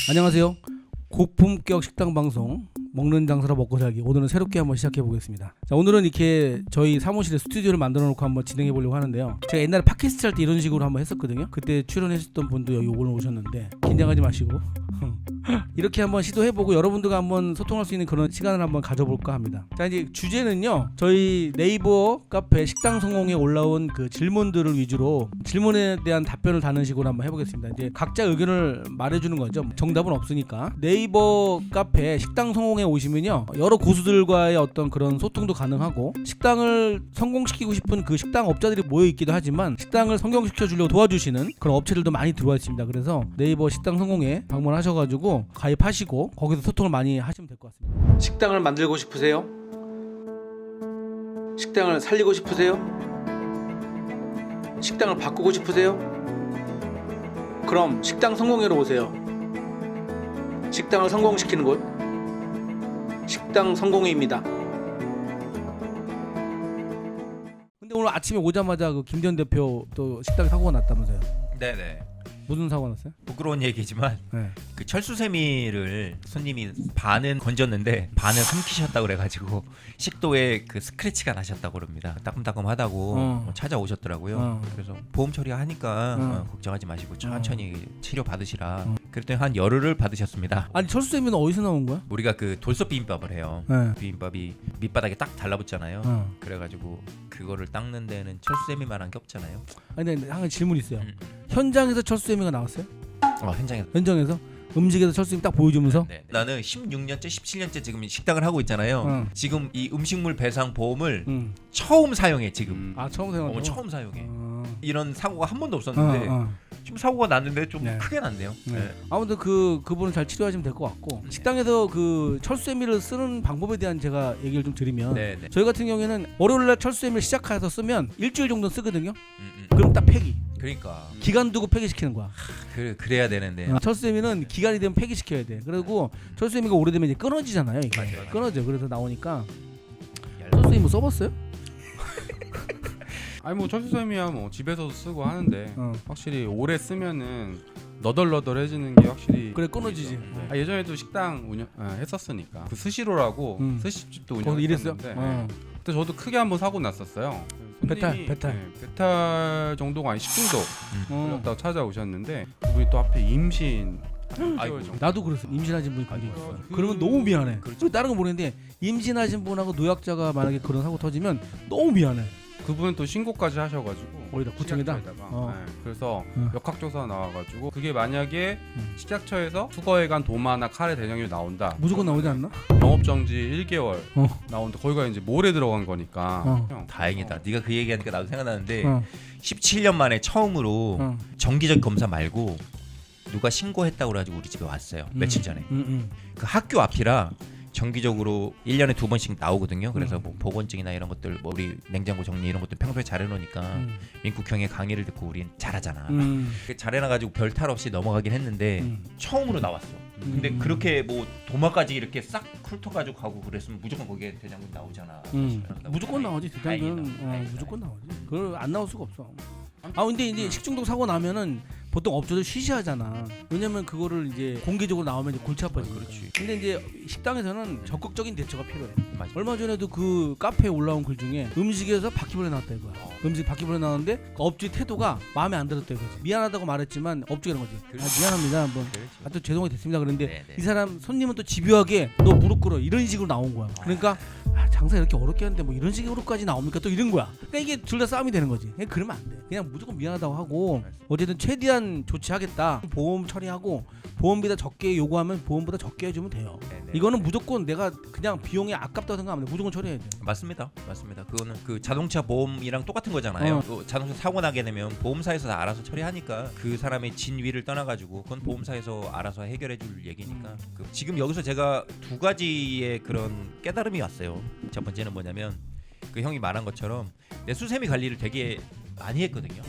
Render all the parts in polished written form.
안녕하세요. 고품격 식당 방송 먹는 장사로 먹고 살기. 오늘은 새롭게 한번 시작해 보겠습니다. 자, 오늘은 이렇게 저희 사무실에 스튜디오를 만들어 놓고 한번 진행해 보려고 하는데요. 제가 옛날에 팟캐스트 할 때 이런 식으로 한번 했었거든요. 그때 출연했었던 분도 여기 오늘 오셨는데 긴장하지 마시고 이렇게 한번 시도해보고 여러분들과 한번 소통할 수 있는 그런 시간을 한번 가져볼까 합니다. 자, 이제 주제는요, 저희 네이버 카페 식당 성공에 올라온 그 질문들을 위주로 질문에 대한 답변을 다는 식으로 한번 해보겠습니다. 이제 각자 의견을 말해주는 거죠. 정답은 없으니까. 네이버 카페 식당 성공에 오시면요, 여러 고수들과의 어떤 그런 소통도 가능하고, 식당을 성공시키고 싶은 그 식당 업자들이 모여 있기도 하지만 식당을 성공시켜 주려고 도와주시는 그런 업체들도 많이 들어와 있습니다. 그래서 네이버 식당 성공에 방문하셔가지고 가입하시고 거기서 소통을 많이 하시면 될 것 같습니다. 식당을 만들고 싶으세요? 식당을 살리고 싶으세요? 식당을 바꾸고 싶으세요? 그럼 식당 성공회로 오세요. 식당을 성공시키는 곳 식당 성공회입니다. 근데 오늘 아침에 오자마자 그 김전 대표 또 식당에 사고가 났다면서요? 네네. 무슨 사고가 났어요? 부끄러운 얘기지만 네. 그 철수세미를 손님이 반은 건졌는데 반은 삼키셨다고 그래가지고 식도에 그 스크래치가 나셨다고 그럽니다. 따끔따끔하다고 찾아오셨더라고요. 그래서 보험 처리하니까 걱정하지 마시고 천천히 치료 받으시라. 그랬더니 한 열흘을 받으셨습니다. 아니 철수세미는 어디서 나온 거야? 우리가 그 돌솥 비빔밥을 해요. 네. 비빔밥이 밑바닥에 딱 달라붙잖아요. 그래가지고 그거를 닦는 데는 철수세미만한 게 없잖아요. 아니 근데 한 가지 질문 있어요. 현장에서 철수세미가 나왔어요? 현장에서. 현장에서 음식에서 철수세미 딱 보여주면서? 네. 나는 16년째 17년째 지금 식당을 하고 있잖아요. 지금 이 음식물 배상 보험을 처음 사용해 지금. 아 처음 사용하고? 처음 사용해. 이런 사고가 한 번도 없었는데 지금 사고가 났는데 좀 네. 크게 났네요. 네. 아무튼 그분은 잘 치료하시면 될 것 같고, 식당에서 그 철수세미를 쓰는 방법에 대한 제가 얘기를 좀 드리면, 네. 저희 같은 경우에는 월요일날 철수세미를 시작해서 쓰면 일주일 정도 쓰거든요. 그럼 딱 폐기. 그러니까 기간 두고 폐기시키는 거야. 그래야 되는데. 철수세미는 기간이 되면 폐기시켜야 돼. 그리고 철수세미가 오래되면 이제 끊어지잖아요. 이게. 맞아요. 끊어져. 그래서 나오니까. 철수세미 뭐 써봤어요? 아니 뭐 철수세미야 뭐 집에서도 쓰고 하는데 확실히 오래 쓰면은 너덜너덜해지는 게 확실히 그래 끊어지지. 예전에도 식당 했었으니까 그 스시로라고 스시집도 거기 일했어요? 운영했었는데 그때 저도 크게 한번 사고 났었어요. 배탈. 배탈 정도가 아니 식중독 걸렸다고 찾아오셨는데 그분이 또 하필 임신 나도 그랬어. 임신하신 분이 관계 있어. 그러면 너무 미안해. 그렇죠. 다른 건 모르겠는데 임신하신 분하고 노약자가 만약에 그런 사고 터지면 너무 미안해. 그분은 또 신고까지 하셔가지고 어디다 구청에다? 그래서 역학조사 나와가지고 그게 만약에 식약처에서 수거해간 도마나 칼의 대령이 나온다, 무조건 나오지 않나? 영업정지 1개월 나온다. 거기가 이제 몰에 들어간 거니까 다행이다. 네가 그 얘기하니까 나도 생각나는데 17년 만에 처음으로 정기적 검사 말고 누가 신고했다고 그래가지고 우리 집에 왔어요. 며칠 전에. 그 학교 앞이라 정기적으로 1년에 2번씩 나오거든요. 그래서 뭐 보건증이나 이런 것들, 뭐 우리 냉장고 정리 이런 것들 평소에 잘해놓으니까 민국형의 강의를 듣고 우린 잘하잖아. 잘해놔가지고 별 탈 없이 넘어가긴 했는데 처음으로 나왔어. 근데 그렇게 뭐 도마까지 이렇게 싹 훑어가지고 가고 그랬으면 무조건 거기에 대장군 나오잖아. 무조건 나오지. 대장군 무조건 나오지. 그걸 안 나올 수가 없어. 근데 이제 식중독 사고 나면은 보통 업체들 쉬쉬하잖아. 왜냐면 그거를 이제 공개적으로 나오면 이제 골치 아파지고. 그렇지. 근데 이제 식당에서는 적극적인 대처가 필요해. 맞아. 얼마 전에도 그 카페에 올라온 글 중에 음식에서 바퀴벌레 나왔다 이거야. 음식 바퀴벌레 나왔는데 그 업주의 태도가 마음에 안 들었다 이거지. 미안하다고 말했지만 업주가 이런 거지. 미안합니다. 뭐 또 죄송하게 됐습니다. 그런데 이 사람 손님은 또 집요하게 너 무릎 꿇어 이런 식으로 나온 거야. 그러니까 장사 이렇게 어렵게 하는데 뭐 이런 식으로까지 나옵니까? 또 이런 거야. 그러니까 이게 둘 다 싸움이 되는 거지. 그러면 안 돼. 그냥 무조건 미안하다고 하고 어쨌든 최대한 조치하겠다. 보험 처리하고 보험비다 적게 요구하면 보험보다 적게 해주면 돼요. 이거는 무조건 내가 그냥 비용이 아깝다고 생각하면 돼. 무조건 처리해야 돼. 맞습니다. 그거는 그 자동차 보험이랑 똑같은 거잖아요. 자동차 사고 나게 되면 보험사에서 다 알아서 처리하니까 그 사람의 진위를 떠나가지고 그건 보험사에서 알아서 해결해줄 얘기니까. 지금 여기서 제가 두 가지의 그런 깨달음이 왔어요. 첫 번째는 뭐냐면 그 형이 말한 것처럼 내 수세미 관리를 되게 많이 했거든요.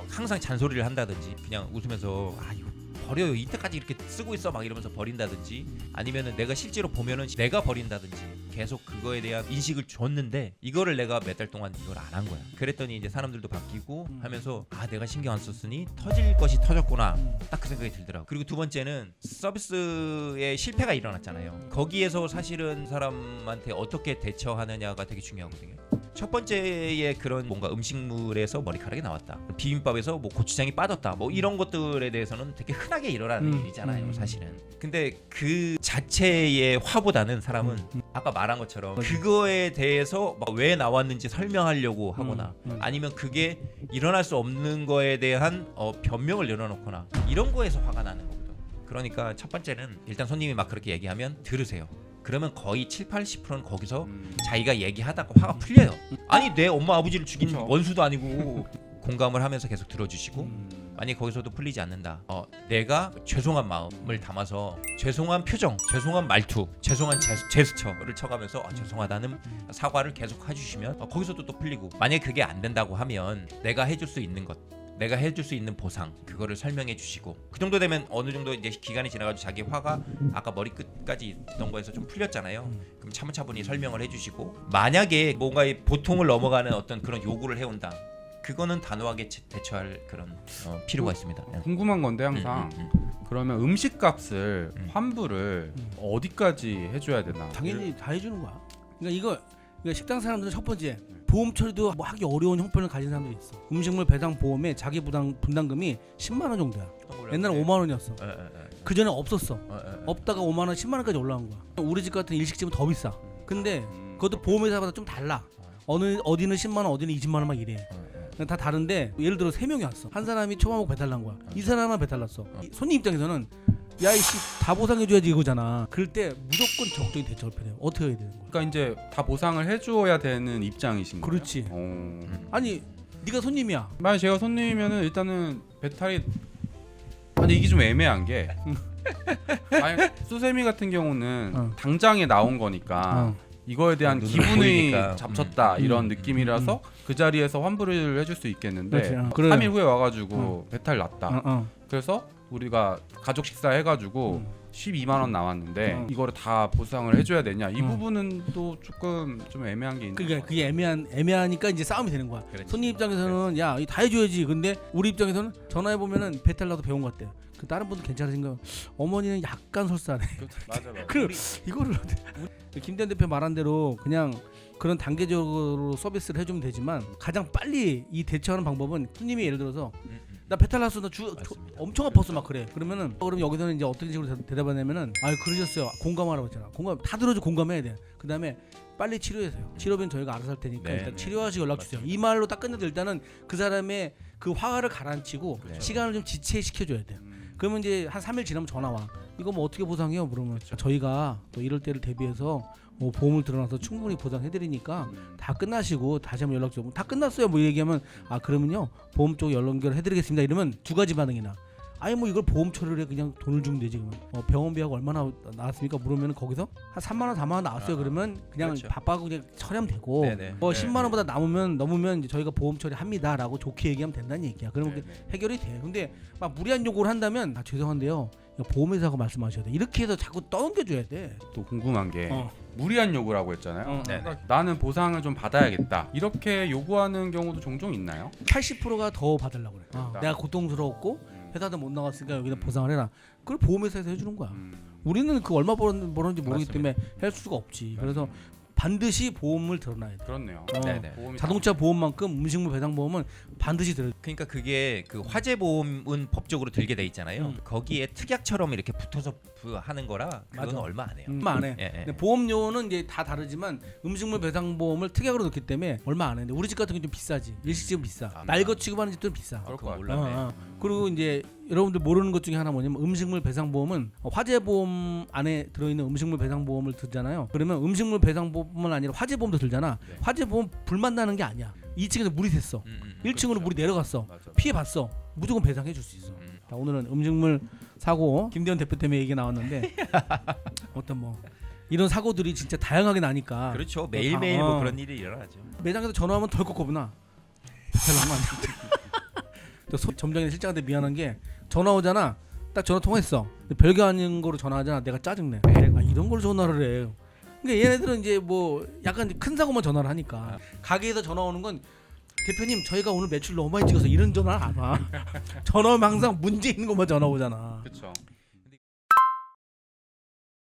항상 잔소리를 한다든지 그냥 웃으면서 이거 버려요. 이때까지 이렇게 쓰고 있어 막 이러면서 버린다든지 아니면은 내가 실제로 보면은 내가 버린다든지 계속 그거에 대한 인식을 줬는데 이거를 내가 몇 달 동안 이걸 안 한 거야. 그랬더니 이제 사람들도 바뀌고 하면서 아 내가 신경 안 썼으니 터질 것이 터졌구나 딱 그 생각이 들더라고. 그리고 두 번째는 서비스에 실패가 일어났잖아요. 거기에서 사실은 사람한테 어떻게 대처하느냐가 되게 중요하거든요. 첫 번째의 그런 뭔가 음식물에서 머리카락이 나왔다, 비빔밥에서 뭐 고추장이 빠졌다, 뭐 이런 것들에 대해서는 되게 흔하게 일어나는 일이잖아요 사실은. 근데 그 자체의 화보다는 사람은 아까 말한 것처럼 그거에 대해서 막 왜 나왔는지 설명하려고 하거나 아니면 그게 일어날 수 없는 거에 대한 변명을 내려놓거나 이런 거에서 화가 나는 거거든. 그러니까 첫 번째는 일단 손님이 막 그렇게 얘기하면 들으세요. 그러면 거의 7-80%는 거기서 자기가 얘기하다가 화가 풀려요. 아니 내 엄마 아버지를 죽인 그쵸. 원수도 아니고 공감을 하면서 계속 들어주시고 만약 거기서도 풀리지 않는다, 내가 죄송한 마음을 담아서 죄송한 표정, 죄송한 말투, 죄송한 제스처를 쳐가면서 죄송하다는 사과를 계속 해주시면 거기서도 또 풀리고, 만약 그게 안 된다고 하면 내가 해줄 수 있는 것, 내가 해줄 수 있는 보상 그거를 설명해 주시고 그 정도 되면 어느 정도 이제 기간이 지나가지고 자기 화가 아까 머리 끝까지 있던 거에서 좀 풀렸잖아요. 그럼 차분차분히 설명을 해주시고, 만약에 뭔가 보통을 넘어가는 어떤 그런 요구를 해온다, 그거는 단호하게 대처할 그런 필요가 있습니다. 궁금한 건데 항상 그러면 음식값을 환불을 어디까지 해줘야 되나? 당연히 다 해주는 거야. 그러니까 이거 식당 사람들은 첫 번째 보험 처리도 뭐 하기 어려운 형편을 가진 사람들이 있어. 음식물 배당 보험에 자기 분담금이 10만 원 정도야. 옛날에 5만 원이었어. 그 전에 없었어. 없다가 5만 원, 10만 원까지 올라간 거야. 우리 집 같은 일식집은 더 비싸. 근데 그것도 보험회사마다 좀 달라. 어디는 10만 원, 어디는 20만 원 막 이래. 다 다른데 예를 들어 3명이 왔어. 한 사람이 초밥 배탈 난 거야. 이 사람만 배탈 났어. 손님 입장에서는 야 이씨 다 보상해줘야지 이거잖아. 그럴 때 무조건 적극적인 대처를 필요해요. 어떻게 해야 되는 거야? 그러니까 이제 다 보상을 해줘야 되는 입장이신 거예요. 그렇지. 아니 네가 손님이야. 만약 제가 손님이면은 일단은 배탈이, 근데 이게 좀 애매한 게 만약 수세미 같은 경우는 당장에 나온 거니까 이거에 대한 눈으로 기분이 보이니까. 잡쳤다 이런 느낌이라서 그 자리에서 환불을 해줄 수 있겠는데 3일 후에 와가지고 배탈 났다. 그래서 우리가 가족 식사 해가지고 12만 원 나왔는데 이거를 다 보상을 해줘야 되냐, 이 부분은 또 조금 좀 애매한 게 있는. 그러니까 그게 애매하니까 이제 싸움이 되는 거야. 그렇지. 손님 입장에서는 야 다 해줘야지. 근데 우리 입장에서는 전화해 보면은 배탈 나도 배운 것 같대. 그 다른 분들 괜찮으신 거. 어머니는 약간 설사네. 맞아. 그럼 이거를 김대현 대표 말한 대로 그냥 그런 단계적으로 서비스를 해주면 되지만 가장 빨리 이 대처하는 방법은 손님이 예를 들어서 나 배탈 났어, 나 엄청 아팠어 막 그래. 그러면 여기서는 이제 어떤 식으로 대답하냐면은 그러셨어요. 공감하라고 했잖아. 공감 다 들어줘. 공감해야 돼. 그다음에 빨리 치료해서요. 치료비는 저희가 알아서 할 테니까 일단 치료하시고 연락 주세요. 이 말로 딱 끝내도 일단은 그 사람의 그 화를 가라앉히고 시간을 좀 지체시켜줘야 돼요. 그러면 이제 한 3일 지나면 전화 와. 이거 뭐 어떻게 보상해요? 그러면 저희가 또 이럴 때를 대비해서 뭐 보험을 들어놔서 충분히 보상해드리니까 다 끝나시고 다시 한번 연락 주세요. 다 끝났어요. 뭐 얘기하면 그러면요 보험 쪽 연결해드리겠습니다. 이러면 두 가지 반응이나. 아니 뭐 이걸 보험 처리를 해 그냥 돈을 주면 되지. 그러면 병원비하고 얼마나 나왔습니까? 물으면 거기서 한 3만 원, 4만 원 나왔어요. 그러면 그냥 그렇죠. 바빠고 그냥 처리하면 되고 10만 원보다 넘으면 이제 저희가 보험 처리합니다라고 좋게 얘기하면 된다는 얘기야. 그러면 해결이 돼. 근데 막 무리한 요구를 한다면 죄송한데요. 보험회사가 말씀하셔야 돼. 이렇게 해서 자꾸 떠넘겨줘야 돼. 또 궁금한 게 무리한 요구라고 했잖아요. 네네. 그러니까 나는 보상을 좀 받아야겠다, 이렇게 요구하는 경우도 종종 있나요? 80%가 더 받으려고 그래. 내가 고통스러웠고 회사도 못 나갔으니까 여기다 보상을 해라. 그걸 보험회사에서 해주는 거야. 우리는 그 얼마 버는지 모르기 때문에 할 수가 없지. 그래서 반드시 보험을 들어놔야 돼. 그렇네요. 네네. 자동차 보험만큼 음식물 배당 보험은 반드시 들어. 그러니까 그게 그 화재 보험은 법적으로 들게 돼 있잖아요. 거기에 특약처럼 이렇게 붙어서 하는 거라 그건 맞아. 얼마 안 해요. 얼마 안 해. 근데 보험료는 이제 다 다르지만 음식물 배당 보험을 특약으로 넣기 때문에 얼마 안 해. 근데 우리 집 같은 게 좀 비싸지. 일식집은 비싸. 날 거 취급하는 집들은 비싸. 그거 몰랐네. 그리고 이제 여러분들 모르는 것 중에 하나 뭐냐면 음식물 배상 보험은 화재 보험 안에 들어있는 음식물 배상 보험을 들잖아요. 그러면 음식물 배상 보험은 아니라 화재 보험도 들잖아. 화재 보험 불만 나는 게 아니야. 2층에서 물이 샜어. 1층으로 물이 내려갔어. 피해 봤어. 무조건 배상해 줄 수 있어. 자, 오늘은 음식물 사고 김대현 대표 때문에 얘기 나왔는데 어떤 뭐 이런 사고들이 진짜 다양하게 나니까. 그렇죠. 매일매일 뭐 그런 일이 일어나죠. 매장에서 전화하면 덜컥 겁나. 별로 하면 안 돼. 점장님 실장한테 미안한 게 전화 오잖아. 딱 전화 통화했어. 근데 별거 아닌 거로 전화하잖아. 내가 짜증내. 아, 이런 걸 전화를 해. 그러니까 얘네들은 이제 뭐 약간 큰 사고만 전화를 하니까 가게에서 전화 오는 건 대표님 저희가 오늘 매출 너무 많이 찍어서 이런 전화를 안 와. 전화 오면 항상 문제 있는 것만 전화 오잖아. 그렇죠.